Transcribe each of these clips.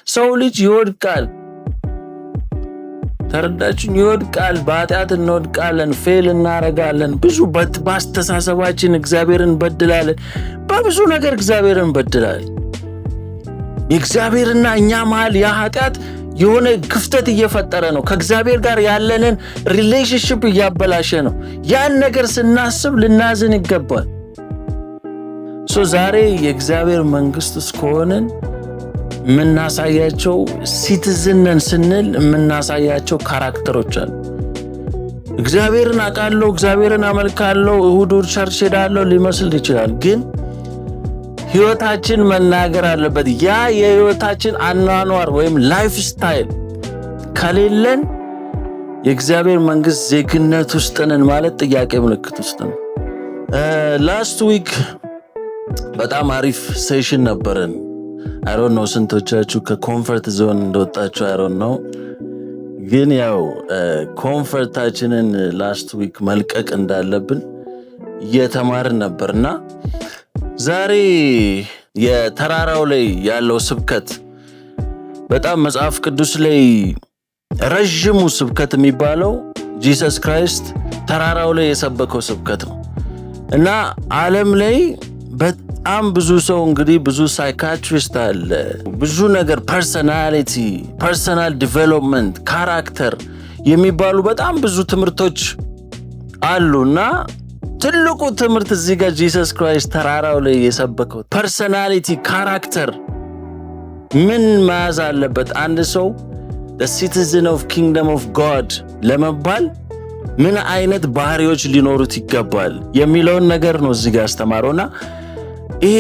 ሰው ልጅ ይወድቃል። ተረዳችሁ? ይወድቃል። በኃጢአት እንወድቃለን፣ ፌል እናረጋለን። ብዙ በአስተሳሰባችን እግዚአብሔርን በድላለን። በብዙ ነገር እግዚአብሔርን እንበድላለን። የእግዚአብሔርና እኛ መሃል ያ ኃጢአት የሆነ ክፍተት እየፈጠረ ነው። ከእግዚአብሔር ጋር ያለንን ሪሌሽንሽፕ እያበላሸ ነው። ያን ነገር ስናስብ ልናዝን ይገባል። ዛሬ የእግዚአብሔር መንግስት ውስጥ ከሆንን የምናሳያቸው ሲቲዝንን ስንል የምናሳያቸው ካራክተሮች አሉ። እግዚአብሔርን አውቃለሁ፣ እግዚአብሔርን አመልካለሁ፣ እሁድ ቸርች ሄዳለሁ ሊመስል ይችላል። ግን ህይወታችን መናገር አለበት። ያ የህይወታችን አኗኗር ወይም ላይፍ ስታይል ከሌለን የእግዚአብሔር መንግስት ዜግነት ውስጥ ነን ማለት ጥያቄ ምልክት ውስጥ ነው። ላስት ዊክ በጣም አሪፍ ሴሽን ነበረን። አይ ዶንት ኖ ስንቶቻችሁ ከኮምፈርት ዞን እንደወጣችሁ አይ ዶንት ኖ። ግን ያው ኮምፈርታችንን ላስት ዊክ መልቀቅ እንዳለብን እየተማርን ነበርና ዛሬ የተራራው ላይ ያለው ስብከት በጣም መጽሐፍ ቅዱስ ላይ ረጅሙ ስብከት የሚባለው ጂሰስ ክራይስት ተራራው ላይ የሰበከው ስብከት ነው እና ዓለም ላይ በጣም ብዙ ሰው እንግዲህ ብዙ ሳይካትሪስት አለ፣ ብዙ ነገር ፐርሰናሊቲ፣ ፐርሰናል ዲቨሎፕመንት፣ ካራክተር የሚባሉ በጣም ብዙ ትምህርቶች አሉና ትልቁ ትምህርት እዚህ ጋር ጂሰስ ክራይስት ተራራው ላይ የሰበከው ፐርሰናሊቲ፣ ካራክተር ምን መያዝ አለበት አንድ ሰው the citizen of kingdom of God ለመባል ምን አይነት ባህሪዎች ሊኖሩት ይገባል የሚለውን ነገር ነው እዚህ ጋር አስተማረውና ይሄ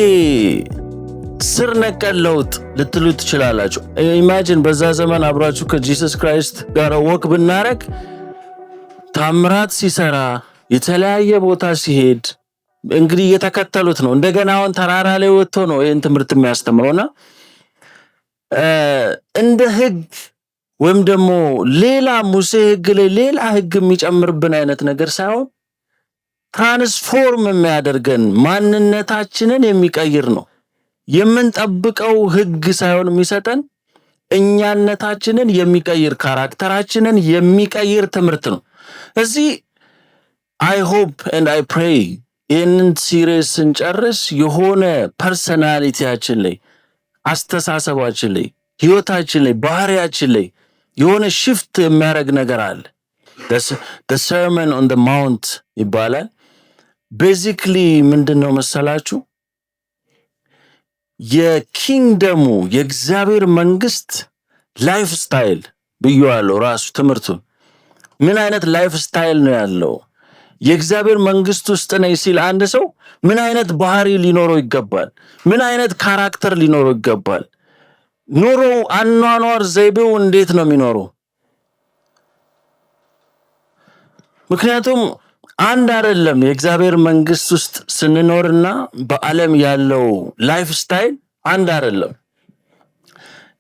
ስር ነቀል ለውጥ ልትሉ ትችላላችሁ። ኢማጂን በዛ ዘመን አብራችሁ ከጂሰስ ክራይስት ጋር ወክ ብናረግ ታምራት ሲሰራ የተለያየ ቦታ ሲሄድ እንግዲህ እየተከተሉት ነው። እንደገና አሁን ተራራ ላይ ወጥቶ ነው ይህን ትምህርት የሚያስተምረውና እንደ ህግ ወይም ደግሞ ሌላ ሙሴ ህግ ላይ ሌላ ህግ የሚጨምርብን አይነት ነገር ሳይሆን ትራንስፎርም የሚያደርገን ማንነታችንን የሚቀይር ነው። የምንጠብቀው ህግ ሳይሆን የሚሰጠን እኛነታችንን የሚቀይር ካራክተራችንን የሚቀይር ትምህርት ነው። እዚህ I hope and I pray ይህንን ሲሪየስ ስንጨርስ የሆነ ፐርሰናሊቲያችን ላይ፣ አስተሳሰባችን ላይ፣ ህይወታችን ላይ፣ ባህሪያችን ላይ የሆነ ሽፍት የሚያደርግ ነገር አለ። the sermon on the mount ይባላል። ቤዚክሊ ምንድነው መሰላችሁ? የኪንግደሙ የእግዚአብሔር መንግስት ላይፍ ስታይል ብየዋለሁ። ራሱ ትምህርቱ ምን አይነት ላይፍ ስታይል ነው ያለው? የእግዚአብሔር መንግስት ውስጥ ነኝ ሲል አንድ ሰው ምን አይነት ባህሪ ሊኖረው ይገባል? ምን አይነት ካራክተር ሊኖረው ይገባል? ኑሮው፣ አኗኗር ዘይቤው እንዴት ነው የሚኖረው? ምክንያቱም አንድ አይደለም። የእግዚአብሔር መንግስት ውስጥ ስንኖርና በዓለም ያለው ላይፍ ስታይል አንድ አይደለም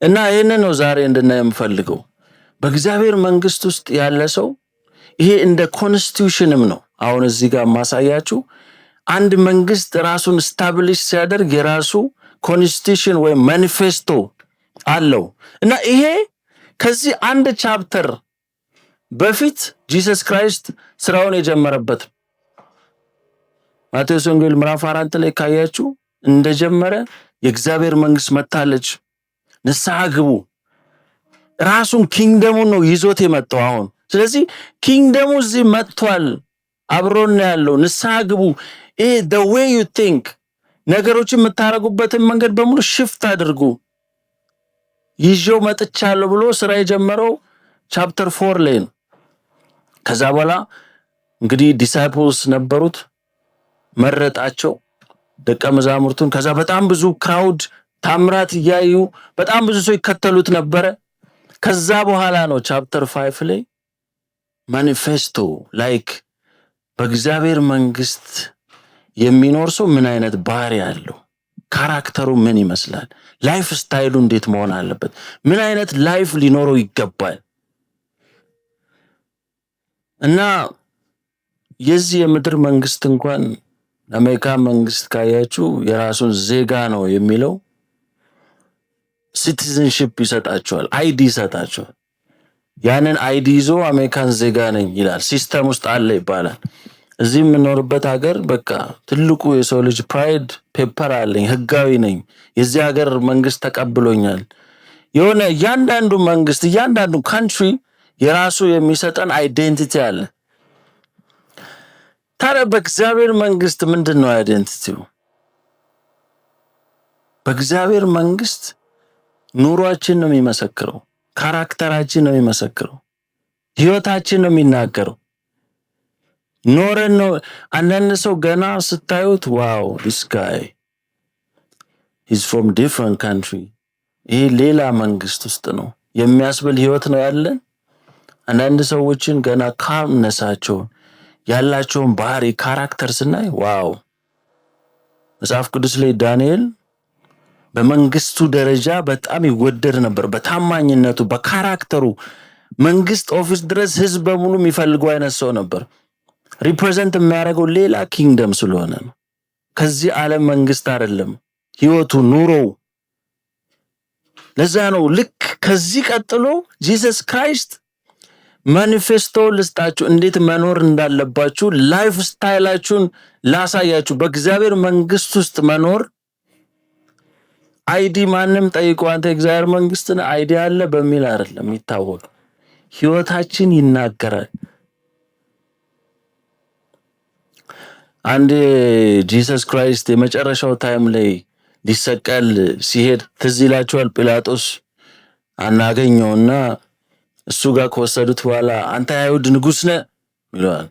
እና ይሄንን ነው ዛሬ እንድናይ የምፈልገው። በእግዚአብሔር መንግስት ውስጥ ያለ ሰው ይሄ እንደ ኮንስቲቱሽንም ነው። አሁን እዚህ ጋር ማሳያችሁ አንድ መንግስት ራሱን ስታብሊሽ ሲያደርግ የራሱ ኮንስቲቱሽን ወይም ማኒፌስቶ አለው እና ይሄ ከዚህ አንድ ቻፕተር በፊት ጂሰስ ክራይስት ስራውን የጀመረበት ማቴዎስ ወንጌል ምዕራፍ 4 ላይ ካያችሁ እንደጀመረ የእግዚአብሔር መንግስት መጣለች፣ ንስሐ ግቡ፣ ራሱን ኪንግደሙን ነው ይዞት የመጣው አሁን። ስለዚህ ኪንግደሙ እዚህ መጥቷል፣ አብሮን ያለው ንስሐ ግቡ። ይሄ the way you think ነገሮችን የምታረጉበትን መንገድ በሙሉ ሽፍት አድርጉ፣ ይዤው መጥቻለሁ ብሎ ስራ የጀመረው ቻፕተር 4 ላይ ነው። ከዛ በኋላ እንግዲህ ዲሳይፕልስ ነበሩት፣ መረጣቸው ደቀ መዛሙርቱን። ከዛ በጣም ብዙ ክራውድ ታምራት እያዩ በጣም ብዙ ሰው ይከተሉት ነበረ። ከዛ በኋላ ነው ቻፕተር 5 ላይ ማኒፌስቶ ላይክ በእግዚአብሔር መንግስት የሚኖር ሰው ምን አይነት ባህሪ ያለው፣ ካራክተሩ ምን ይመስላል፣ ላይፍ ስታይሉ እንዴት መሆን አለበት፣ ምን አይነት ላይፍ ሊኖረው ይገባል። እና የዚህ የምድር መንግስት እንኳን አሜሪካ መንግስት ካያችሁ የራሱን ዜጋ ነው የሚለው። ሲቲዝንሺፕ ይሰጣቸዋል፣ አይዲ ይሰጣቸዋል። ያንን አይዲ ይዞ አሜሪካን ዜጋ ነኝ ይላል። ሲስተም ውስጥ አለ ይባላል። እዚህ የምኖርበት ሀገር በቃ ትልቁ የሰው ልጅ ፕራይድ ፔፐር አለኝ፣ ህጋዊ ነኝ፣ የዚህ ሀገር መንግስት ተቀብሎኛል። የሆነ እያንዳንዱ መንግስት እያንዳንዱ ካንትሪ የራሱ የሚሰጠን አይዴንቲቲ አለ። ታዲያ በእግዚአብሔር መንግስት ምንድን ነው አይዴንቲቲው? በእግዚአብሔር መንግስት ኑሯችን ነው የሚመሰክረው፣ ካራክተራችን ነው የሚመሰክረው፣ ህይወታችን ነው የሚናገረው። ኖረን ነው። አንዳንድ ሰው ገና ስታዩት ዋው this guy he's from different country ይሄ ሌላ መንግስት ውስጥ ነው የሚያስብል ህይወት ነው ያለን። አንዳንድ ሰዎችን ገና ካምነሳቸው ያላቸውን ባህሪ ካራክተር ስናይ ዋው። መጽሐፍ ቅዱስ ላይ ዳንኤል በመንግስቱ ደረጃ በጣም ይወደድ ነበር፣ በታማኝነቱ በካራክተሩ መንግስት ኦፊስ ድረስ ህዝብ በሙሉ የሚፈልገው አይነት ሰው ነበር። ሪፕሬዘንት የሚያደርገው ሌላ ኪንግደም ስለሆነ ነው። ከዚህ ዓለም መንግስት አይደለም ህይወቱ ኑሮው። ለዛ ነው ልክ ከዚህ ቀጥሎ ጂሰስ ክራይስት ማኒፌስቶ ልስጣችሁ፣ እንዴት መኖር እንዳለባችሁ ላይፍ ስታይላችሁን ላሳያችሁ። በእግዚአብሔር መንግስት ውስጥ መኖር አይዲ ማንም ጠይቆ አንተ እግዚአብሔር መንግስትን አይዲ አለ በሚል አይደለም የሚታወቅ፣ ህይወታችን ይናገራል። አንድ ጂሰስ ክራይስት የመጨረሻው ታይም ላይ ሊሰቀል ሲሄድ ትዝ ይላችኋል። ጲላጦስ አናገኘውና እሱ ጋር ከወሰዱት በኋላ አንተ አይሁድ ንጉስ ነህ ይለዋል።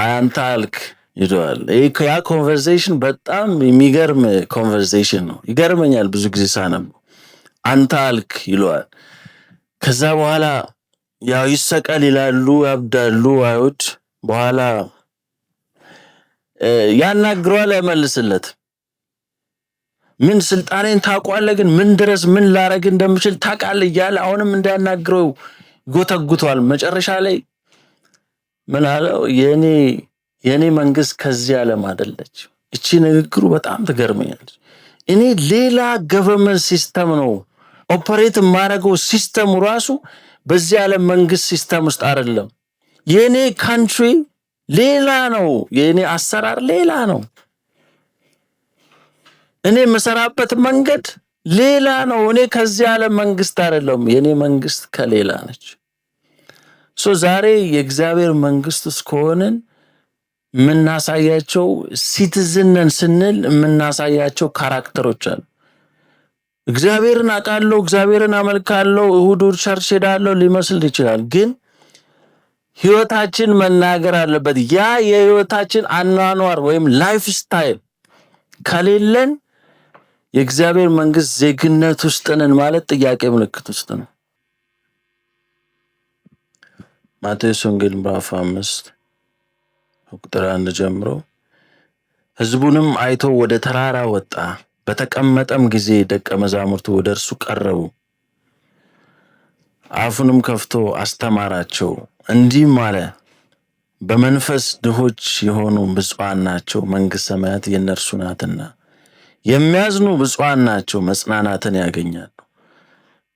አንተ አልክ ይለዋል። ያ ኮንቨርሴሽን በጣም የሚገርም ኮንቨርሴሽን ነው። ይገርመኛል ብዙ ጊዜ ሳነብ። አንተ አልክ ይለዋል። ከዛ በኋላ ያው ይሰቀል ይላሉ፣ ያብዳሉ አይሁድ። በኋላ ያናግረዋል፣ አይመልስለት። ምን ስልጣኔን ታውቃለህ፣ ግን ምን ድረስ ምን ላረግ እንደምችል ታውቃለህ እያለ አሁንም እንዳያናግረው ጎተጉቷል። መጨረሻ ላይ ምን አለው? የኔ መንግስት ከዚህ ዓለም አይደለች። እቺ ንግግሩ በጣም ትገርመኛለች። እኔ ሌላ ገቨርንመንት ሲስተም ነው ኦፐሬት ማረገው፣ ሲስተሙ ራሱ በዚህ ዓለም መንግስት ሲስተም ውስጥ አይደለም። የኔ ካንትሪ ሌላ ነው፣ የኔ አሰራር ሌላ ነው፣ እኔ መሰራበት መንገድ ሌላ ነው። እኔ ከዚህ ዓለም መንግስት አይደለም፣ የኔ መንግስት ከሌላ ነች። ዛሬ የእግዚአብሔር መንግስት ውስጥ ከሆነን የምናሳያቸው ሲቲዝን ነን ስንል የምናሳያቸው ካራክተሮች አሉ። እግዚአብሔርን አውቃለሁ፣ እግዚአብሔርን አመልካለሁ፣ እሁድ ቸርች ሄዳለሁ ሊመስል ይችላል፣ ግን ህይወታችን መናገር አለበት። ያ የህይወታችን አኗኗር ወይም ላይፍ ስታይል ከሌለን የእግዚአብሔር መንግስት ዜግነት ውስጥ ነን ማለት ጥያቄ ምልክት ውስጥ ነው። ማቴዎስ ወንጌል ምዕራፍ 5 ቁጥር 1 ጀምሮ ህዝቡንም አይቶ ወደ ተራራ ወጣ፣ በተቀመጠም ጊዜ ደቀ መዛሙርቱ ወደ እርሱ ቀረቡ፣ አፉንም ከፍቶ አስተማራቸው፣ እንዲህም አለ፣ በመንፈስ ድሆች የሆኑ ብፁዓን ናቸው፣ መንግሥተ ሰማያት የእነርሱ ናትና። የሚያዝኑ ብፁዓን ናቸው፣ መጽናናትን ያገኛሉ።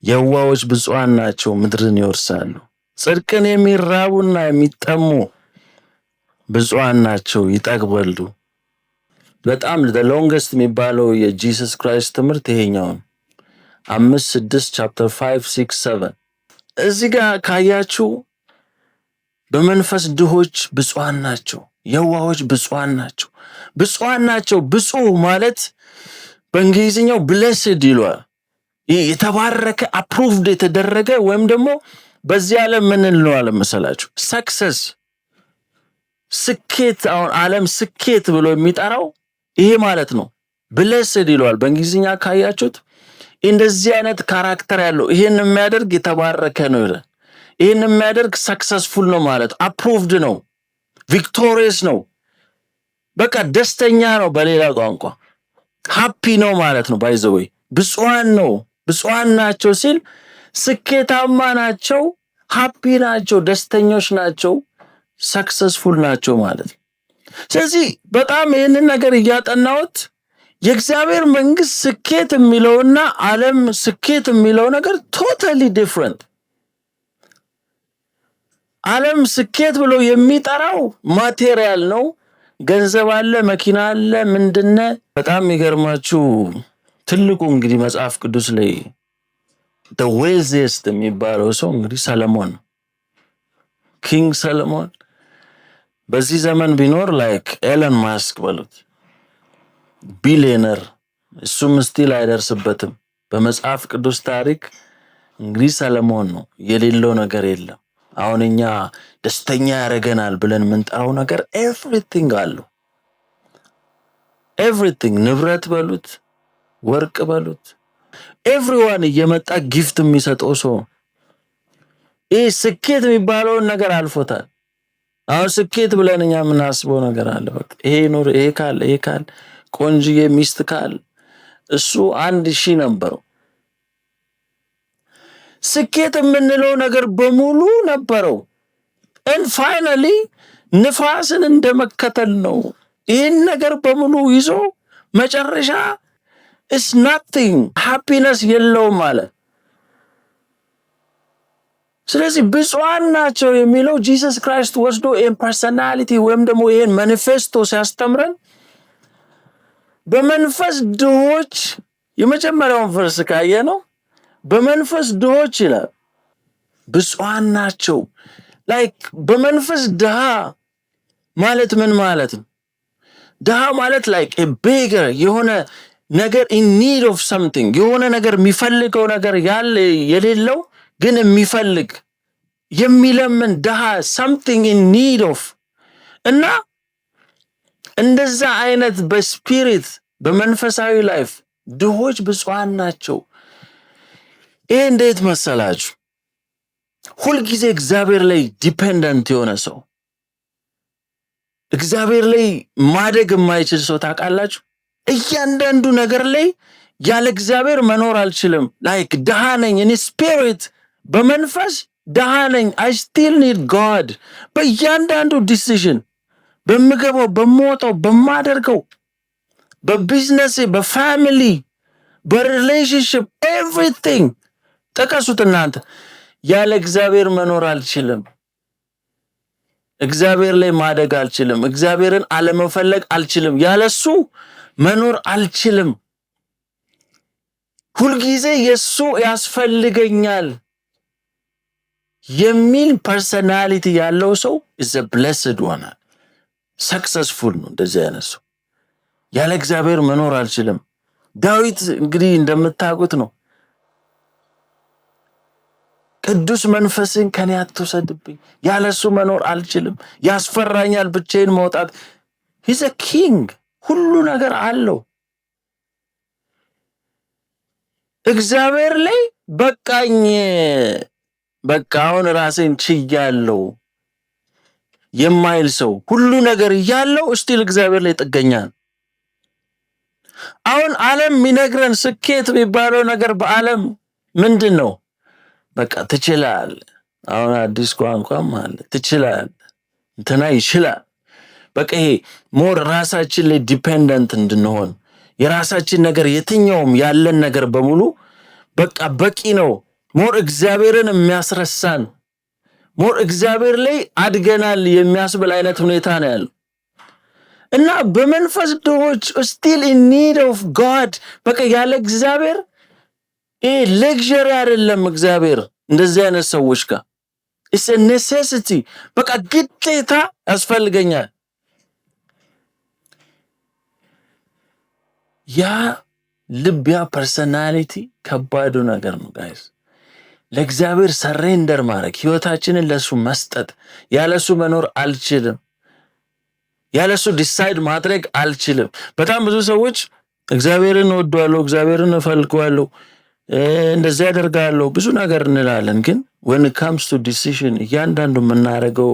የዋሆች ብፁዓን ናቸው፣ ምድርን ይወርሳሉ። ጽድቅን የሚራቡና የሚጠሙ ብፁዓን ናቸው፣ ይጠግባሉ። በጣም ሎንገስት የሚባለው የጂሰስ ክራይስት ትምህርት ይሄኛው 5 6 ቻፕተር 5 6 7 እዚህ ጋር ካያችሁ በመንፈስ ድሆች ብፁዓን ናቸው፣ የዋሆች ብፁዓን ናቸው። ብፁዓን ናቸው፣ ብፁዕ ማለት በእንግሊዝኛው ብሌስድ ይሏል። የተባረከ አፕሩቭድ የተደረገ ወይም ደግሞ በዚህ ዓለም ምን እንለዋለን መሰላችሁ? ሰክሰስ፣ ስኬት። አሁን ዓለም ስኬት ብሎ የሚጠራው ይሄ ማለት ነው። ብሌስድ ይሏል በእንግሊዝኛ ካያችሁት። እንደዚህ አይነት ካራክተር ያለው ይሄን የሚያደርግ የተባረከ ነው ይላል። ይሄን የሚያደርግ ሰክሰስፉል ነው ማለት፣ አፕሩቭድ ነው፣ ቪክቶሪየስ ነው፣ በቃ ደስተኛ ነው። በሌላ ቋንቋ ሃፒ ነው ማለት ነው። ባይ ዘ ወይ ብፁዓን ነው፣ ብፁዓን ናቸው ሲል ስኬታማ ናቸው፣ ሃፒ ናቸው፣ ደስተኞች ናቸው፣ ሰክሰስፉል ናቸው ማለት ነው። ስለዚህ በጣም ይህንን ነገር እያጠናሁት የእግዚአብሔር መንግስት ስኬት የሚለውና ዓለም ስኬት የሚለው ነገር ቶታሊ ዲፈረንት። ዓለም ስኬት ብሎ የሚጠራው ማቴሪያል ነው። ገንዘብ አለ፣ መኪና አለ፣ ምንድነ። በጣም የሚገርማችሁ ትልቁ እንግዲህ መጽሐፍ ቅዱስ ላይ the wealthiest የሚባለው ሰው እንግዲህ ሰለሞን፣ ኪንግ ሰለሞን በዚህ ዘመን ቢኖር ላይክ ኤለን ማስክ በሉት ቢሊየነር፣ እሱም ስቲል አይደርስበትም። በመጽሐፍ ቅዱስ ታሪክ እንግዲህ ሰለሞን ነው። የሌለው ነገር የለም። አሁን እኛ ደስተኛ ያደርገናል ብለን የምንጠራው ነገር ኤቭሪቲንግ አለው። ኤቭሪቲንግ፣ ንብረት በሉት፣ ወርቅ በሉት፣ ኤቭሪዋን እየመጣ ጊፍት የሚሰጠው ሰው። ይህ ስኬት የሚባለውን ነገር አልፎታል። አሁን ስኬት ብለን እኛ የምናስበው ነገር አለ። በቃ ይሄ ኑር፣ ይሄ ካል ቆንጅዬ ሚስት ካል እሱ 1000 ነበረው። ስኬት የምንለው ነገር በሙሉ ነበረው። and finally ንፋስን እንደመከተል ነው። ይህን ነገር በሙሉ ይዞ መጨረሻ is nothing, happiness የለውም ማለት። ስለዚህ ብፁዓን ናቸው የሚለው ጂሰስ ክራይስት ወስዶ ይህን ፐርሰናሊቲ ወይም ደግሞ ይህን ማኒፌስቶ ሲያስተምረን በመንፈስ ድሆች፣ የመጀመሪያውን ቨርስ ካየ ነው በመንፈስ ድሆች ይላል ብፁዓን ናቸው። ላይክ በመንፈስ ድሃ ማለት ምን ማለት ነው? ድሃ ማለት ላይክ a beggar፣ የሆነ ነገር in need of something፣ የሆነ ነገር የሚፈልገው ነገር ያለ የሌለው ግን የሚፈልግ የሚለምን ድሃ፣ something in need of። እና እንደዛ አይነት በስፒሪት በመንፈሳዊ ላይፍ ድሆች ብፁዓን ናቸው። ይሄ እንዴት መሰላችሁ? ሁልጊዜ እግዚአብሔር ላይ ዲፔንደንት የሆነ ሰው፣ እግዚአብሔር ላይ ማደግ የማይችል ሰው ታውቃላችሁ? እያንዳንዱ ነገር ላይ ያለ እግዚአብሔር መኖር አልችልም። ላይክ ድሃ ነኝ እኔ ስፒሪት፣ በመንፈስ ድሃ ነኝ። I still need God። በእያንዳንዱ ዲሲዥን፣ በምገባው፣ በምወጣው፣ በማደርገው፣ በቢዝነስ፣ በፋሚሊ፣ በሪሌሽንሽፕ፣ ኤቭሪቲንግ ጠቀሱት እናንተ። ያለ እግዚአብሔር መኖር አልችልም። እግዚአብሔር ላይ ማደግ አልችልም። እግዚአብሔርን አለመፈለግ አልችልም። ያለሱ መኖር አልችልም። ሁልጊዜ የሱ ያስፈልገኛል የሚል ፐርሰናሊቲ ያለው ሰው is a blessed one፣ successful ነው። እንደዚህ አይነት ሰው ያለ እግዚአብሔር መኖር አልችልም። ዳዊት እንግዲህ እንደምታውቁት ነው፣ ቅዱስ መንፈስን ከኔ አትውሰድብኝ፣ ያለሱ መኖር አልችልም፣ ያስፈራኛል ብቻዬን መውጣት። he's a king፣ ሁሉ ነገር አለው። እግዚአብሔር ላይ በቃኝ፣ በቃ አሁን ራሴን ችያለሁ የማይል ሰው፣ ሁሉ ነገር እያለው እስቲል እግዚአብሔር ላይ ጥገኛ። አሁን ዓለም የሚነግረን ስኬት የሚባለው ነገር በዓለም ምንድን ነው? በቃ ትችላል። አሁን አዲስ ቋንቋም አለ፣ ትችላል፣ እንትና ይችላል። በቃ ይሄ ሞር ራሳችን ላይ ዲፔንደንት እንድንሆን፣ የራሳችን ነገር የትኛውም ያለን ነገር በሙሉ በቃ በቂ ነው። ሞር እግዚአብሔርን የሚያስረሳን፣ ሞር እግዚአብሔር ላይ አድገናል የሚያስብል አይነት ሁኔታ ነው ያለው። እና በመንፈስ ድሆች still in need of God። በቃ ያለ እግዚአብሔር ይሄ ሌክዠሪ አይደለም። እግዚአብሔር እንደዚህ አይነት ሰዎች ጋር it's a necessity፣ በቃ ግዴታ ያስፈልገኛል። ያ ልብ፣ ያ ፐርሰናሊቲ ከባዱ ነገር ነው ጋይስ። ለእግዚአብሔር ሰሬንደር ማድረግ፣ ህይወታችንን ለሱ መስጠት። ያለሱ መኖር አልችልም፣ ያለሱ ዲሳይድ ማድረግ አልችልም። በጣም ብዙ ሰዎች እግዚአብሔርን እወደዋለሁ፣ እግዚአብሔርን እፈልገዋለሁ፣ እንደዚህ ያደርጋለሁ፣ ብዙ ነገር እንላለን። ግን when it comes to decision፣ እያንዳንዱ የምናደርገው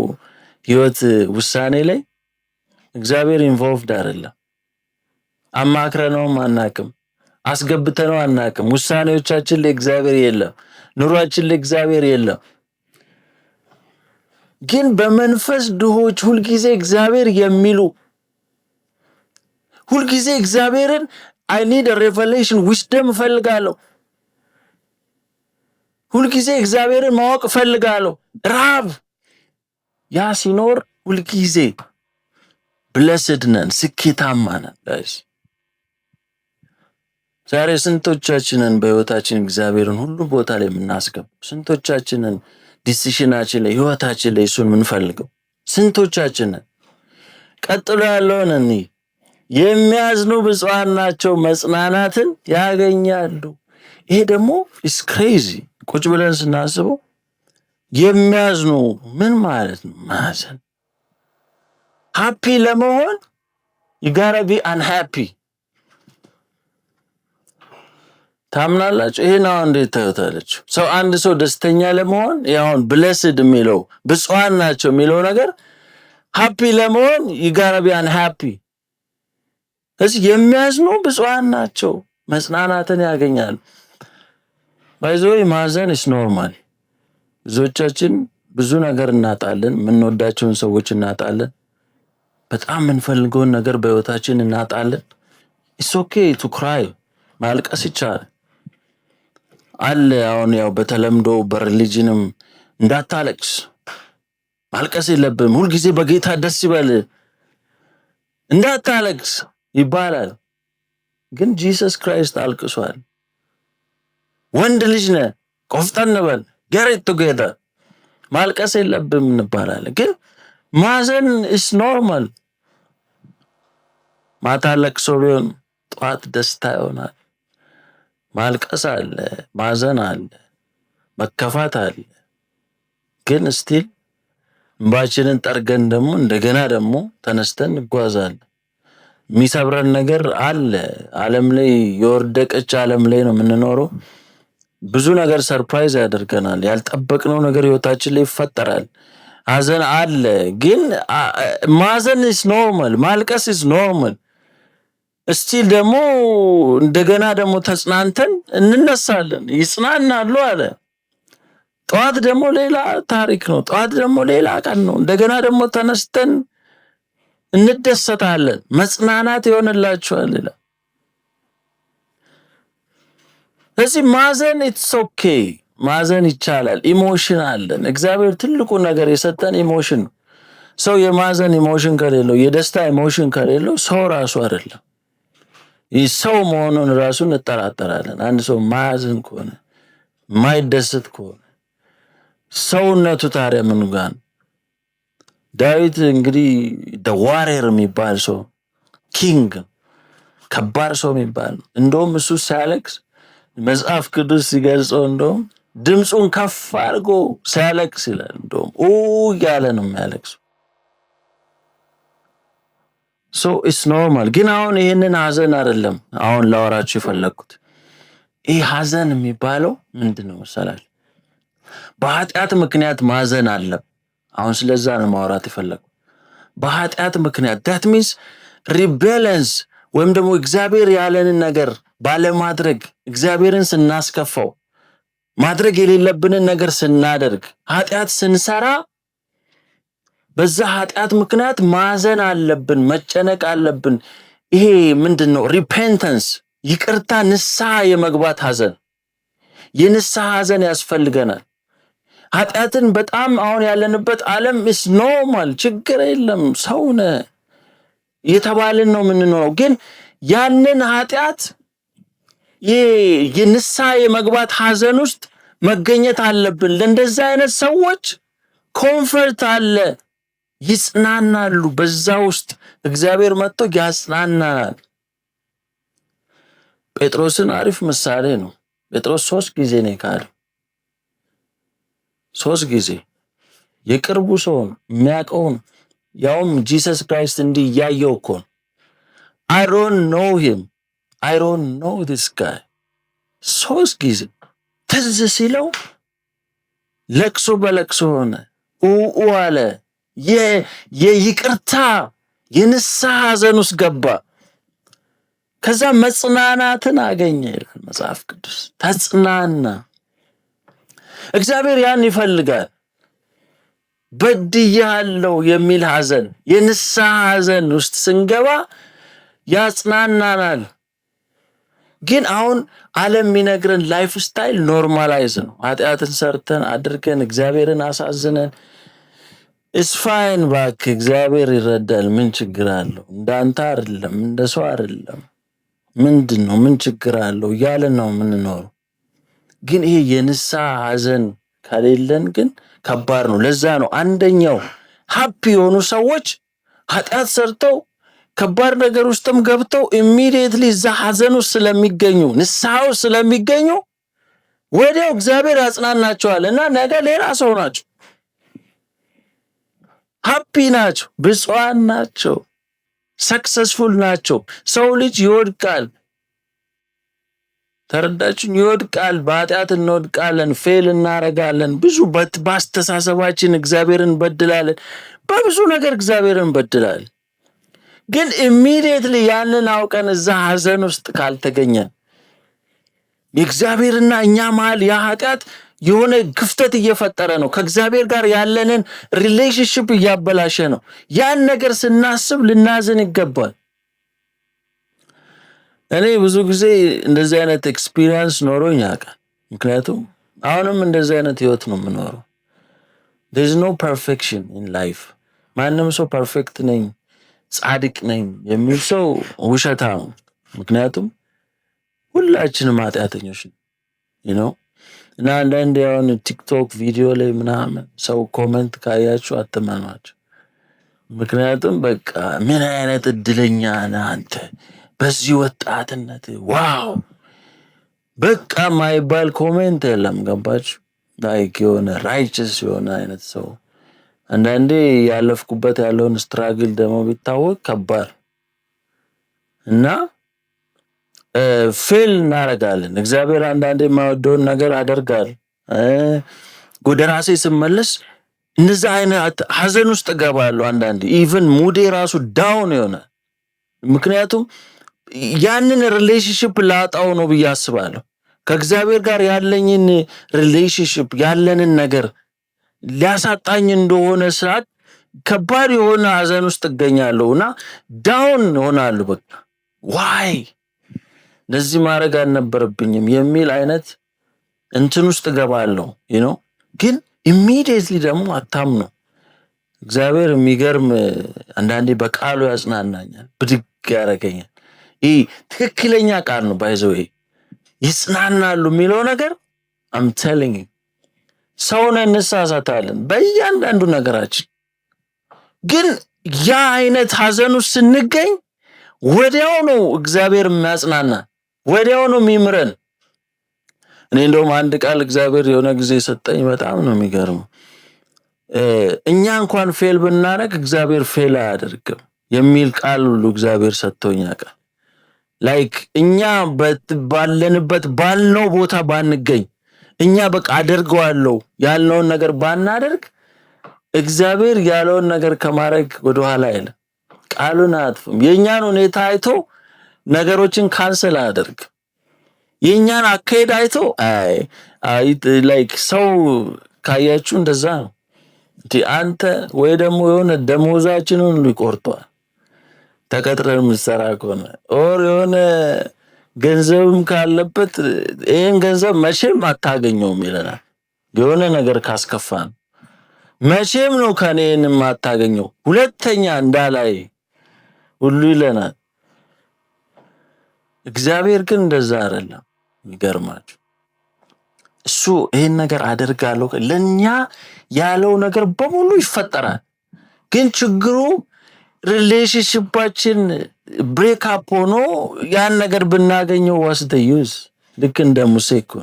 ህይወት ውሳኔ ላይ እግዚአብሔር ኢንቮልቭድ አይደለም። አማክረነውም አናቅም፣ አስገብተነው አናቅም። ውሳኔዎቻችን ላይ እግዚአብሔር የለም፣ ኑሯችን ላይ እግዚአብሔር የለም። ግን በመንፈስ ድሆች፣ ሁልጊዜ እግዚአብሔር የሚሉ፣ ሁልጊዜ እግዚአብሔርን I need a revelation wisdom እፈልጋለሁ። ሁልጊዜ እግዚአብሔርን ማወቅ እፈልጋለሁ። ራብ ያ ሲኖር ሁልጊዜ blessed ነን፣ ስኬታማ ነን። ዛሬ ስንቶቻችንን በህይወታችን እግዚአብሔርን ሁሉ ቦታ ላይ የምናስገባው? ስንቶቻችንን ዲሲሽናችን ላይ ህይወታችን ላይ እሱን የምንፈልገው? ስንቶቻችንን? ቀጥሎ ያለውን የሚያዝኑ ብፁዓን ናቸው መጽናናትን ያገኛሉ። ይሄ ደግሞ is crazy። ቁጭ ብለን ስናስበው የሚያዝኑ ምን ማለት ነው? ማዘን ሃፒ ለመሆን you gotta be unhappy። ታምናላችሁ? ይሄ ነው እንዴት ታዩታለች? ሰው አንድ ሰው ደስተኛ ለመሆን ያውን blessed የሚለው ብፁዓን ናቸው የሚለው ነገር ሃፒ ለመሆን you gotta be unhappy። እዚህ የሚያዝኑ ብፁዓን ናቸው መጽናናትን ያገኛሉ። ባይዘይ ማዘን is normal። ብዙዎቻችን ብዙ ነገር እናጣለን፣ የምንወዳቸውን ሰዎች እናጣለን፣ በጣም የምንፈልገውን ነገር በህይወታችን እናጣለን። it's okay to cry። ማልቀስ ይቻላል አለ። አሁን ያው በተለምዶ በሪሊጅንም እንዳታለቅስ ማልቀስ የለብም፣ ሁሉ ጊዜ በጌታ ደስ ይበል እንዳታለቅስ ይባላል። ግን ኢየሱስ ክርስቶስ አልቅሷል። ወንድ ልጅ ነህ ቆፍጠን በል get it together ማልቀስ የለብም እንባላለን። ግን ማዘን is normal። ማታ ለቅሶ ቢሆን ጠዋት ደስታ ይሆናል። ማልቀስ አለ፣ ማዘን አለ፣ መከፋት አለ። ግን ስቲል እንባችንን ጠርገን ደግሞ እንደገና ደግሞ ተነስተን እንጓዛለን። የሚሰብረን ነገር አለ። ዓለም ላይ የወርደቀች ዓለም ላይ ነው የምንኖረው። ብዙ ነገር ሰርፕራይዝ ያደርገናል። ያልጠበቅነው ነገር ህይወታችን ላይ ይፈጠራል። ሀዘን አለ። ግን ማዘን is normal፣ ማልቀስ is normal። እስቲል ደግሞ እንደገና ደግሞ ተጽናንተን እንነሳለን። ይጽናናሉ አለ። ጠዋት ደግሞ ሌላ ታሪክ ነው። ጠዋት ደግሞ ሌላ ቀን ነው። እንደገና ደግሞ ተነስተን እንደሰታለን። መጽናናት ይሆንላችኋል ይላል። ስለዚህ ማዘን it's okay። ማዘን ይቻላል። ኢሞሽን አለን። እግዚአብሔር ትልቁ ነገር የሰጠን ኢሞሽን ነው። ሰው የማዘን ኢሞሽን ከሌለው፣ የደስታ ኢሞሽን ከሌለው ሰው ራሱ አይደለም። ሰው መሆኑን ራሱ እንጠራጠራለን። አንድ ሰው ማያዝን ከሆነ ማይደሰት ከሆነ ሰውነቱ ታዲያ ምን ጋር? ዳዊት እንግዲህ the warrior የሚባል ሰው ኪንግ ከባድ ሰው የሚባል እንደውም እሱ ሲያለቅስ መጽሐፍ ቅዱስ ሲገልጸው እንደውም ድምጹን ከፍ አድርጎ ሲያለቅስ ይላል። እንደውም ያለ ነው የሚያለቅሰው። so it's normal። ግን አሁን ይሄንን ሀዘን አይደለም አሁን ላወራችሁ የፈለኩት። ይሄ ሀዘን የሚባለው ምንድነው መሰላችሁ? በኃጢአት ምክንያት ማዘን አለ። አሁን ስለዛ ነው ማውራት የፈለኩት። በኃጢአት ምክንያት that means rebellions ወይም ደግሞ እግዚአብሔር ያለንን ነገር ባለማድረግ እግዚአብሔርን ስናስከፋው ማድረግ የሌለብንን ነገር ስናደርግ ኃጢአት ስንሰራ በዛ ኃጢአት ምክንያት ማዘን አለብን፣ መጨነቅ አለብን። ይሄ ምንድነው? ሪፔንተንስ ይቅርታ፣ ንስሐ የመግባት ሀዘን፣ የንስሐ ሀዘን ያስፈልገናል። ኃጢአትን በጣም አሁን ያለንበት ዓለም is normal፣ ችግር የለም ሰውነ የተባልን ነው የምንኖረው። ግን ያንን ኃጢአት የንስሐ የመግባት ሀዘን ውስጥ መገኘት አለብን። ለእንደዛ አይነት ሰዎች ኮንፈርት አለ፣ ይጽናናሉ። በዛ ውስጥ እግዚአብሔር መጥቶ ያጽናናናል። ጴጥሮስን አሪፍ ምሳሌ ነው። ጴጥሮስ 3 ጊዜ ነው የካደው። 3 ጊዜ የቅርቡ ሰው የሚያውቀው ያውም ኢየሱስ ክርስቶስ እንዲህ ያየው እኮ I don't know him፣ I don't know this guy። 3 ጊዜ ትዝ ሲለው ለቅሶ በለቅሶ ሆነ፣ አለ። የይቅርታ የንስሐ ሀዘን ውስጥ ገባ። ከዛ መጽናናትን አገኘ ይላል መጽሐፍ ቅዱስ። ተጽናና። እግዚአብሔር ያን ይፈልጋል። በድያለሁ የሚል ሀዘን፣ የንስሐ ሀዘን ውስጥ ስንገባ ያጽናናናል። ግን አሁን ዓለም የሚነግረን ላይፍ ስታይል ኖርማላይዝ ነው። ኃጢአትን ሰርተን አድርገን እግዚአብሔርን አሳዝነን እስፋይን ባክ እግዚአብሔር ይረዳል። ምን ችግር አለው? እንዳንተ አይደለም፣ እንደ ሰው አይደለም። ምንድን ነው ምን ችግር አለው እያለን ነው የምንኖረው። ግን ይሄ የንስሐ ሐዘን ከሌለን ግን ከባድ ነው። ለዛ ነው አንደኛው ሃፒ የሆኑ ሰዎች ኃጢአት ሰርተው ከባድ ነገር ውስጥም ገብተው ኢሚዲየትሊ እዛ ሐዘን ውስጥ ስለሚገኙ ንስሐው ስለሚገኙ ወዲያው እግዚአብሔር ያጽናናቸዋል እና ነገ ሌላ ሰው ናቸው፣ ሃፒ ናቸው፣ ብፁዓን ናቸው፣ ሰክሰስፉል ናቸው። ሰው ልጅ ይወድቃል፣ ተረዳችሁኝ? ይወድቃል፣ በኃጢአት እንወድቃለን፣ ፌል እናረጋለን፣ ብዙ በአስተሳሰባችን እግዚአብሔርን እንበድላለን፣ በብዙ ነገር እግዚአብሔርን እንበድላለን። ግን ኢሚዲየትሊ ያንን አውቀን እዛ ሐዘን ውስጥ ካልተገኘን የእግዚአብሔርና እኛ መሃል ያ ኃጢአት የሆነ ክፍተት እየፈጠረ ነው፣ ከእግዚአብሔር ጋር ያለንን ሪሌሽንሽፕ እያበላሸ ነው። ያን ነገር ስናስብ ልናዝን ይገባል። እኔ ብዙ ጊዜ እንደዚህ አይነት ኤክስፒሪየንስ ኖሮኝ ያውቃል። ምክንያቱም አሁንም እንደዚህ አይነት ህይወት ነው የምኖረው። there is no perfection in life። ማንም ሰው ፐርፌክት ነኝ ጻድቅ ነኝ የሚል ሰው ውሸታ ነው። ምክንያቱም ሁላችንም ኃጢአተኞች ነው። እና አንዳንድ ያውን ቲክቶክ ቪዲዮ ላይ ምናምን ሰው ኮሜንት ካያችሁ አትመኗቸው። ምክንያቱም በቃ ምን አይነት እድለኛ ነህ አንተ በዚህ ወጣትነት ዋው በቃ ማይባል ኮሜንት የለም። ገባችሁ? ላይክ የሆነ ራይቸስ የሆነ አይነት ሰው አንዳንዴ ያለፍኩበት ያለውን ስትራግል ደግሞ ቢታወቅ ከባድ እና ፌል እናረጋለን። እግዚአብሔር አንዳንዴ የማይወደውን ነገር አደርጋል። ወደ ራሴ ስመለስ እነዛ አይነት ሐዘን ውስጥ እገባለሁ። አንዳንዴ ኢቭን ሙዴ ራሱ ዳውን ይሆናል። ምክንያቱም ያንን ሪሌሽንሽፕ ላጣው ነው ብዬ አስባለሁ። ከእግዚአብሔር ጋር ያለኝን ሪሌሽንሽፕ ያለንን ነገር ሊያሳጣኝ እንደሆነ ሰዓት ከባድ የሆነ ሐዘን ውስጥ እገኛለሁና ዳውን ሆናለሁ። በቃ ዋይ ለዚህ ማድረግ አልነበረብኝም የሚል አይነት እንትን ውስጥ እገባለሁ ግን ኢሚዲየትሊ ደግሞ አታምኑ። እግዚአብሔር የሚገርም አንዳንዴ በቃሉ ያጽናናኛል፣ ብድግ ያደርገኛል። ይሄ ትክክለኛ ቃል ነው። ባይዘው ይጽናናሉ የሚለው ነገር I'm telling you ሰውን እንሳሳታለን በእያንዳንዱ ነገራችን። ግን ያ አይነት ሐዘን ውስጥ ስንገኝ ወዲያው ነው እግዚአብሔር የሚያጽናና፣ ወዲያው ነው የሚምረን። እኔ እንደውም አንድ ቃል እግዚአብሔር የሆነ ጊዜ ሰጠኝ፣ በጣም ነው የሚገርመው። እኛ እንኳን ፌል ብናረግ እግዚአብሔር ፌል አያደርግም የሚል ቃል ሁሉ እግዚአብሔር ሰጥቶኝ ያውቃል። ላይክ እኛ ባለንበት ባልነው ቦታ ባንገኝ፣ እኛ በቃ አደርገዋለሁ ያልነውን ነገር ባናደርግ እግዚአብሔር ያለውን ነገር ከማድረግ ወደ ኋላ አይልም። ቃሉን አያጥፍም። የኛን ሁኔታ አይቶ ነገሮችን ካንሰል አያደርግ። የኛን አካሄድ አይቶ ላይክ ሰው ካያችሁ እንደዛ ነው አንተ ወይ ደግሞ የሆነ ደሞዛችንን ሁሉ ይቆርጠዋል ተቀጥረን ምሰራ ከሆነ ኦር የሆነ ገንዘብም ካለበት ይሄን ገንዘብ መቼም አታገኘውም ይለናል። የሆነ ነገር ካስከፋን መቼም ነው ከኔንም አታገኘው ሁለተኛ እንዳላይ ሁሉ ይለናል። እግዚአብሔር ግን እንደዛ አይደለም። ይገርማችሁ እሱ ይሄን ነገር አደርጋለሁ ለኛ ያለው ነገር በሙሉ ይፈጠራል። ግን ችግሩ ሪሌሽንሺፓችን ብሬክ አፕ ሆኖ ያን ነገር ብናገኘው ዋስተ ዩዝ ልክ እንደ ሙሴ እኮ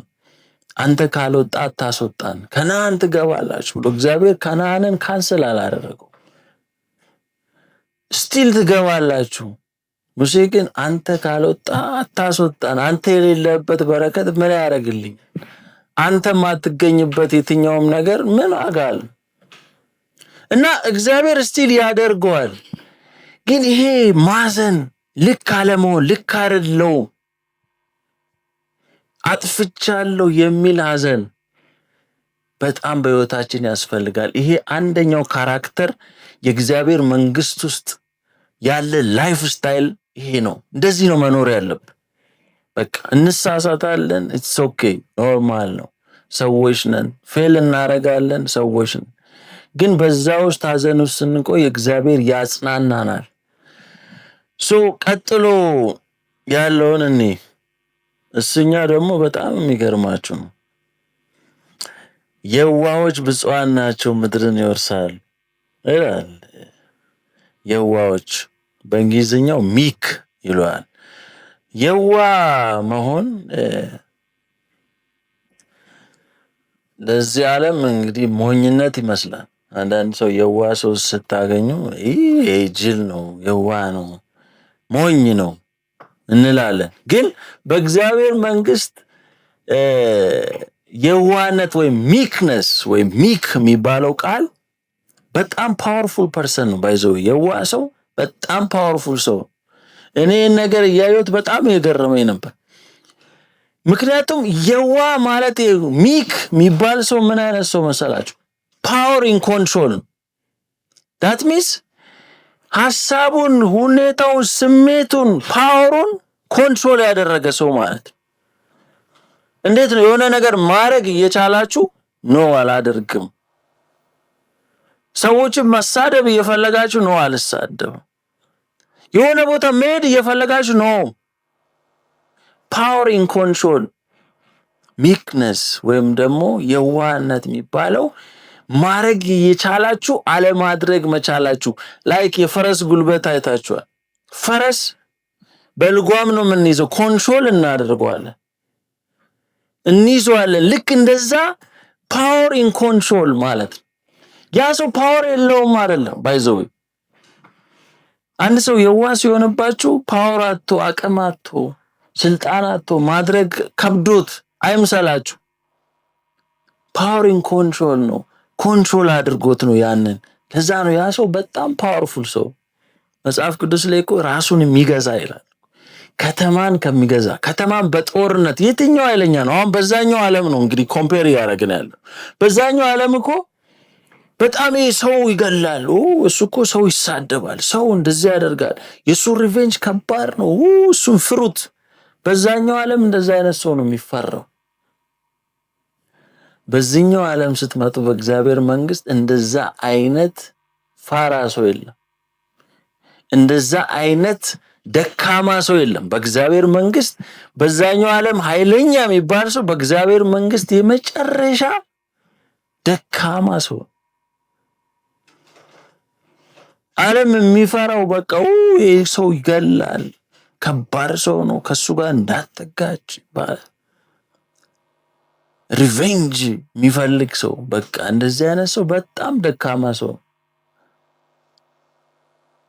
አንተ ካልወጣ አታስወጣን ከነዓን ትገባላችሁ ብሎ እግዚአብሔር ከነዓንን ካንሰል አላደረገው። ስቲል ትገባላችሁ። ሙሴ ግን አንተ ካልወጣ አታስወጣን፣ አንተ የሌለበት በረከት ምን ያደርግልኝ? አንተ ማትገኝበት የትኛውም ነገር ምን አጋል እና እግዚአብሔር ስቲል ያደርገዋል። ግን ይሄ ማዘን ልክ አለመሆን ልክ አይደለው አጥፍቻለሁ የሚል ሐዘን በጣም በህይወታችን ያስፈልጋል። ይሄ አንደኛው ካራክተር የእግዚአብሔር መንግስት ውስጥ ያለ ላይፍ ስታይል ይሄ ነው። እንደዚህ ነው መኖር ያለብን። በቃ እንሳሳታለን። ኢትስ ኦኬ ኖርማል ነው። ሰዎች ነን፣ ፌል እናረጋለን፣ ሰዎች ነን። ግን በዛ ውስጥ ሐዘን ውስጥ ስንቆይ እግዚአብሔር ያጽናናናል። ቀጥሎ ያለውን እኔ እሱኛ ደግሞ በጣም የሚገርማችሁ ነው። የዋሆች ብፁዓን ናቸው ምድርን ይወርሳል ይላል። የዋሆች በእንግሊዝኛው ሚክ ይለዋል። የዋ መሆን ለዚህ ዓለም እንግዲህ ሞኝነት ይመስላል። አንዳንድ ሰው የዋ ሰው ስታገኙ ይሄ ጅል ነው፣ የዋ ነው፣ ሞኝ ነው እንላለን። ግን በእግዚአብሔር መንግስት የዋነት ወይም ሚክነስ ወይም ሚክ የሚባለው ቃል በጣም ፓወርፉል ፐርሰን ነው። ባይዘው የዋ ሰው በጣም ፓወርፉል ሰው። እኔ ነገር እያየሁት በጣም የገረመኝ ነበር። ምክንያቱም የዋ ማለት ሚክ የሚባል ሰው ምን አይነት ሰው መሰላችሁ? ፓወር ኢን ኮንትሮል። ዳት ሚንስ ሐሳቡን፣ ሁኔታውን፣ ስሜቱን፣ ፓወሩን ኮንትሮል ያደረገ ሰው ማለት። እንዴት ነው የሆነ ነገር ማድረግ እየቻላችሁ ኖ አላደርግም። ሰዎችን መሳደብ እየፈለጋችሁ ኖ አልሳደብም። የሆነ ቦታ መሄድ እየፈለጋችሁ ኖ። ፓወር ኢን ኮንትሮል ሚክነስ ወይም ደግሞ የዋህነት የሚባለው ማድረግ እየቻላችሁ አለማድረግ መቻላችሁ። ላይክ የፈረስ ጉልበት አይታችኋል። ፈረስ በልጓም ነው የምንይዘው፣ ኮንትሮል እናደርገዋለን፣ እንይዘዋለን። ልክ እንደዛ ፓወር ኢን ኮንትሮል ማለት ነው። ያ ሰው ፓወር የለውም አይደለም። ባይዘው አንድ ሰው የዋህ ሲሆንባችሁ ፓወር አጥቶ፣ አቅም አጥቶ፣ ስልጣን አጥቶ ማድረግ ከብዶት አይምሰላችሁ። ፓወር ኢን ኮንትሮል ነው፣ ኮንትሮል አድርጎት ነው ያንን። ለዛ ነው ያ ሰው በጣም ፓወርፉል ሰው። መጽሐፍ ቅዱስ ላይ እኮ ራሱን የሚገዛ ይላል። ከተማን ከሚገዛ ከተማን በጦርነት የትኛው ኃይለኛ ነው? አሁን በዛኛው ዓለም ነው እንግዲህ ኮምፔር ያደረግን ያለው። በዛኛው ዓለም እኮ በጣም ሰው ይገላል፣ እሱ እኮ ሰው ይሳደባል፣ ሰው እንደዚህ ያደርጋል፣ የሱ ሪቬንጅ ከባድ ነው፣ እሱን ፍሩት። በዛኛው ዓለም እንደዛ አይነት ሰው ነው የሚፈራው። በዚህኛው ዓለም ስትመጡ በእግዚአብሔር መንግስት እንደዛ አይነት ፋራ ሰው የለም። እንደዛ አይነት ደካማ ሰው የለም በእግዚአብሔር መንግስት። በዛኛው ዓለም ኃይለኛ የሚባል ሰው በእግዚአብሔር መንግስት የመጨረሻ ደካማ ሰው። ዓለም የሚፈራው በቃ ይሄ ሰው ይገላል፣ ከባድ ሰው ነው፣ ከሱ ጋር እንዳትጋጭ ይባላል። ሪቬንጅ የሚፈልግ ሰው በቃ እንደዚህ አይነት ሰው በጣም ደካማ ሰው።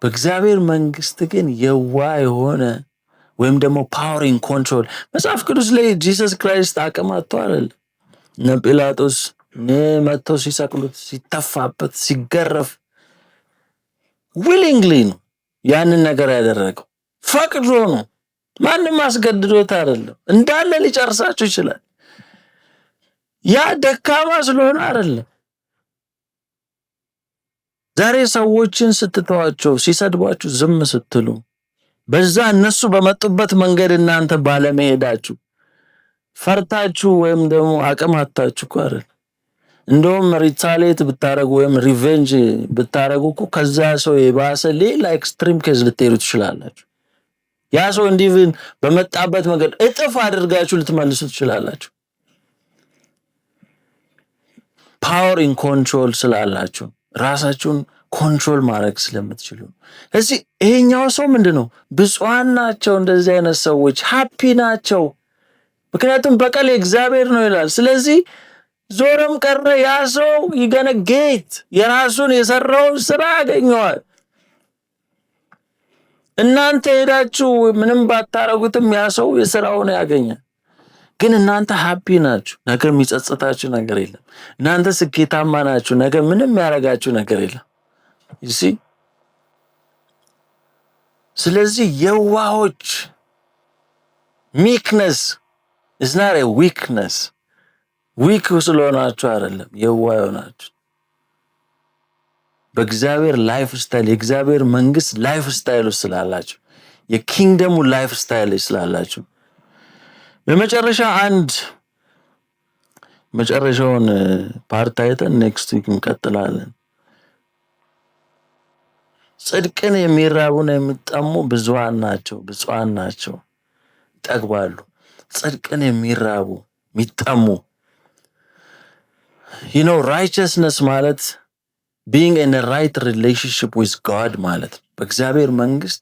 በእግዚአብሔር መንግስት ግን የዋ የሆነ ወይም ደግሞ ፓወር ኢን ኮንትሮል። መጽሐፍ ቅዱስ ላይ ጂሰስ ክራይስት አቅም አጥቶ አይደል? እነ ጲላጦስ መጥተው ሲሰቅሉት፣ ሲተፋበት፣ ሲገረፍ ዊሊንግሊ ነው ያንን ነገር ያደረገው። ፈቅዶ ነው፣ ማንም አስገድዶት አይደለም። እንዳለ ሊጨርሳችሁ ይችላል። ያ ደካማ ስለሆነ አይደለም። ዛሬ ሰዎችን ስትተዋቸው፣ ሲሰድቧችሁ ዝም ስትሉ፣ በዛ እነሱ በመጡበት መንገድ እናንተ ባለመሄዳችሁ ፈርታችሁ ወይም ደግሞ አቅም አጣችሁ እኮ አይደል? እንደውም ሪታሌት ብታረጉ ወይም ሪቬንጅ ብታረጉ እኮ ከዛ ሰው የባሰ ሌላ ኤክስትሪም ኬዝ ልትሄዱ ትችላላችሁ። ያ ሰው እንዲህ በመጣበት መንገድ እጥፍ አድርጋችሁ ልትመልሱ ትችላላችሁ። ፓወር ኢን ኮንትሮል ስላላችሁ፣ ራሳችሁን ኮንትሮል ማድረግ ስለምትችሉ። እዚህ ይሄኛው ሰው ምንድነው? ብፁዓን ናቸው እንደዚህ አይነት ሰዎች፣ ሃፒ ናቸው። ምክንያቱም በቀል እግዚአብሔር ነው ይላል። ስለዚህ ዞረም ቀረ ያ ሰው ይገነ ጌት የራሱን የሰራውን ስራ ያገኘዋል። እናንተ ሄዳችሁ ምንም ባታረጉትም ያ ሰው የስራውን ያገኛል። ግን እናንተ ሃፒ ናችሁ፣ ነገር የሚጸጽታችሁ ነገር የለም። እናንተ ስኬታማ ናችሁ፣ ነገር ምንም ያረጋችሁ ነገር የለም። እሺ፣ ስለዚህ የዋሆች ሚክነስ is not a weakness። ዊክ ስለሆናችሁ አይደለም የዋህ ሆናችሁ። በእግዚአብሔር ላይፍ ስታይል፣ የእግዚአብሔር መንግስት ላይፍ ስታይል ስላላችሁ፣ የኪንግደሙ ላይፍ ስታይል ስላላችሁ በመጨረሻ አንድ መጨረሻውን ፓርት አይተን ኔክስት ዊክ እንቀጥላለን። ጽድቅን የሚራቡና የሚጠሙ ብፁዓን ናቸው ይጠግባሉ። ጽድቅን የሚራቡ የሚጠሙ righteousness ማለት being in a right relationship with God ማለት በእግዚአብሔር መንግስት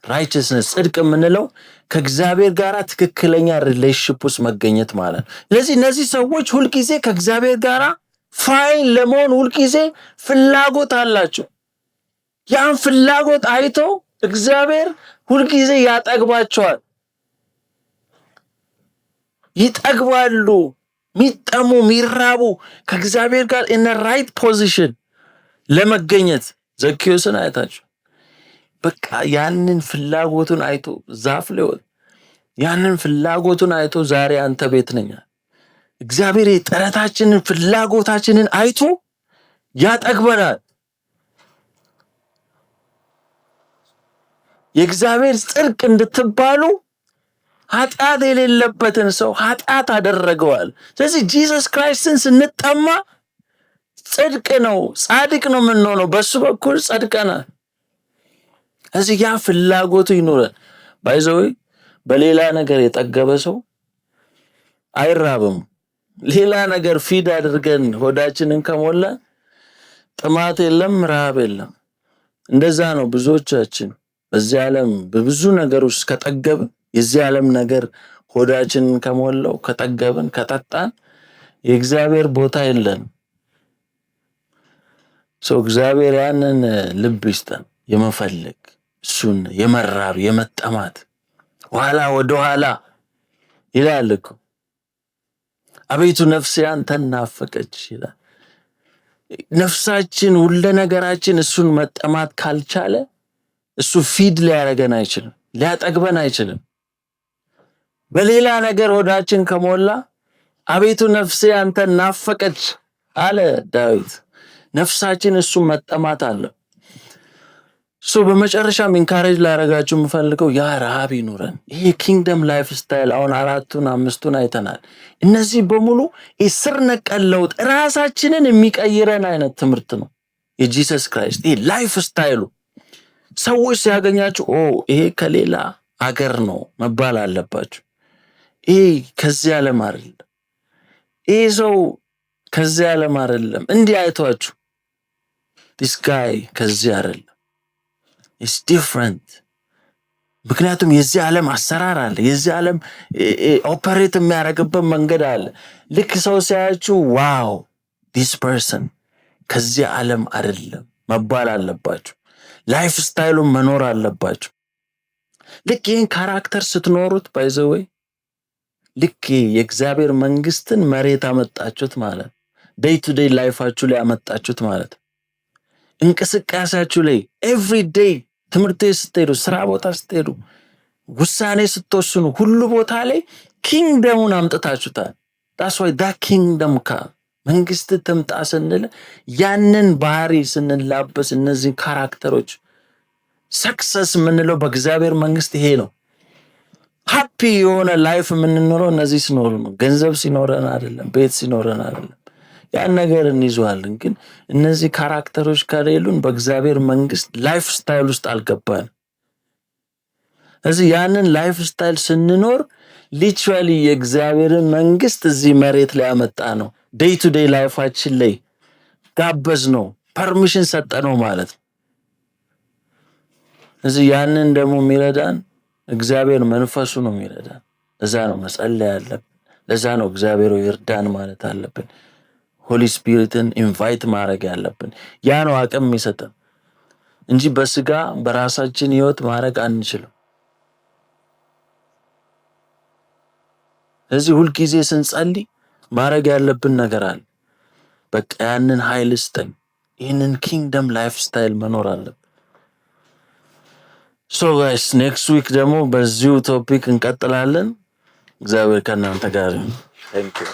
righteousness ጽድቅ የምንለው ከእግዚአብሔር ጋር ትክክለኛ ሪሌሽንሺፕ ውስጥ መገኘት ማለት ነው። ስለዚህ እነዚህ ሰዎች ሁልጊዜ ከእግዚአብሔር ጋር ፋይን ለመሆን ሁልጊዜ ፍላጎት አላቸው። ያን ፍላጎት አይቶ እግዚአብሔር ሁልጊዜ ያጠግባቸዋል። ይጠግባሉ፣ ሚጠሙ ሚራቡ ከእግዚአብሔር ጋር in a right position ለመገኘት። ዘኬዎስን አይታችሁ በቃ ያንን ፍላጎቱን አይቶ ዛፍ ላይ ወጣ። ያንን ፍላጎቱን አይቶ ዛሬ አንተ ቤት ነኝ። እግዚአብሔር ጥረታችንን ፍላጎታችንን አይቶ ያጠግበናል። የእግዚአብሔር ጽድቅ እንድትባሉ ኃጢአት የሌለበትን ሰው ኃጢአት አደረገዋል። ስለዚህ ጂሰስ ክራይስትን ስንጠማ ጽድቅ ነው፣ ጻድቅ ነው የምንሆነው። በሱ በኩል ጸድቀናል። እዚህ ያ ፍላጎቱ ይኖራል። ባይዘው በሌላ ነገር የጠገበ ሰው አይራብም። ሌላ ነገር ፊድ አድርገን ሆዳችንን ከሞላ ጥማት የለም፣ ረሃብ የለም። እንደዛ ነው ብዙዎቻችን በዚህ ዓለም በብዙ ነገር ውስጥ ከጠገብን፣ የዚህ ዓለም ነገር ሆዳችንን ከሞላው ከጠገብን ከጠጣን የእግዚአብሔር ቦታ የለን። እግዚአብሔር ያንን ልብ ይስጠን፣ የመፈለግ እሱን የመራብ የመጠማት ኋላ ወደ ኋላ ይላል እኮ አቤቱ ነፍሴ አንተን ናፈቀች ይላል። ነፍሳችን ሁሉ ነገራችን እሱን መጠማት ካልቻለ እሱ ፊድ ሊያረገን አይችልም፣ ሊያጠግበን አይችልም። በሌላ ነገር ሆዳችን ከሞላ አቤቱ ነፍሴ አንተን ናፈቀች አለ ዳዊት። ነፍሳችን እሱ መጠማት አለ። በመጨረሻም ኢንካሬጅ ላረጋችሁ የምፈልገው ያ ረሃብ ይኑረን። ይሄ ኪንግደም ላይፍ ስታይል አሁን 4ቱን 5ቱን አይተናል። እነዚህ በሙሉ ስር ነቀል ለውጥ ራሳችንን የሚቀይረን አይነት ትምህርት ነው የጂሰስ ክራይስት። ይሄ ላይፍ ስታይሉ ሰዎች ሲያገኛችሁ ይሄ ከሌላ አገር ነው መባል አለባችሁ። ይሄ ከዚህ ዓለም አይደለም፣ ይሄ ሰው ከዚህ ዓለም አይደለም እንዲህ አይቷችሁ this guy ከዚህ አይደለም is different። ምክንያቱም የዚህ ዓለም አሰራር አለ፣ የዚህ ዓለም ኦፐሬት የሚያደርግበት መንገድ አለ። ልክ ሰው ሲያያችሁ ዋው this person ከዚህ ዓለም አይደለም መባል አለባችሁ። ላይፍ ስታይሉን መኖር አለባችሁ። ልክ ይህን ካራክተር ስትኖሩት ባይዘወይ ልክ የእግዚአብሔር መንግስትን መሬት አመጣችሁት ማለት፣ ዴይ ቱ ዴይ ላይፋችሁ ላይ አመጣችሁት ማለት፣ እንቅስቃሴያችሁ ላይ ኤቭሪ ዴይ ትምህርት ስትሄዱ፣ ስራ ቦታ ስትሄዱ፣ ውሳኔ ስትወስኑ፣ ሁሉ ቦታ ላይ ኪንግደሙን አምጥታችሁታል። that's why that kingdom መንግስት ትምጣ ስንል ያንን ባህሪ ስንላበስ እነዚህ ካራክተሮች ሰክሰስ የምንለው በእግዚአብሔር መንግስት ይሄ ነው። ሃፒ የሆነ ላይፍ የምንኖረው እነዚህ ሲኖሩ ነው። ገንዘብ ሲኖረን አይደለም፣ ቤት ሲኖረን አይደለም። ያን ነገር እንይዘዋለን። ግን እነዚህ ካራክተሮች ከሌሉን በእግዚአብሔር መንግስት ላይፍ ስታይል ውስጥ አልገባን። እዚህ ያንን ላይፍ ስታይል ስንኖር ሊትራሊ የእግዚአብሔርን መንግስት እዚህ መሬት ላይ አመጣ ነው። ዴይ ቱ ዴይ ላይፋችን ላይ ጋበዝ ነው፣ ፐርሚሽን ሰጠ ነው ማለት ነው። እዚህ ያንን ደግሞ የሚረዳን እግዚአብሔር መንፈሱ ነው የሚረዳን። ለዛ ነው መጸለይ ያለብን። ለዛ ነው እግዚአብሔር ይርዳን ማለት አለብን። ሆሊ ስፒሪትን ኢንቫይት ማድረግ ያለብን። ያ ነው አቅም የሚሰጠን እንጂ በስጋ በራሳችን ህይወት ማድረግ አንችልም። እዚህ ሁል ጊዜ ስንጸልይ ማድረግ ያለብን ነገር አለ። በቃ ያንን ኃይል ስጠኝ፣ ይህንን ኪንግደም ላይፍ ስታይል መኖር አለብን። ጋይስ ኔክስት ዊክ ደግሞ በዚሁ ቶፒክ እንቀጥላለን። እግዚአብሔር ከእናንተ ጋር ይሁን። ታንክ ዩ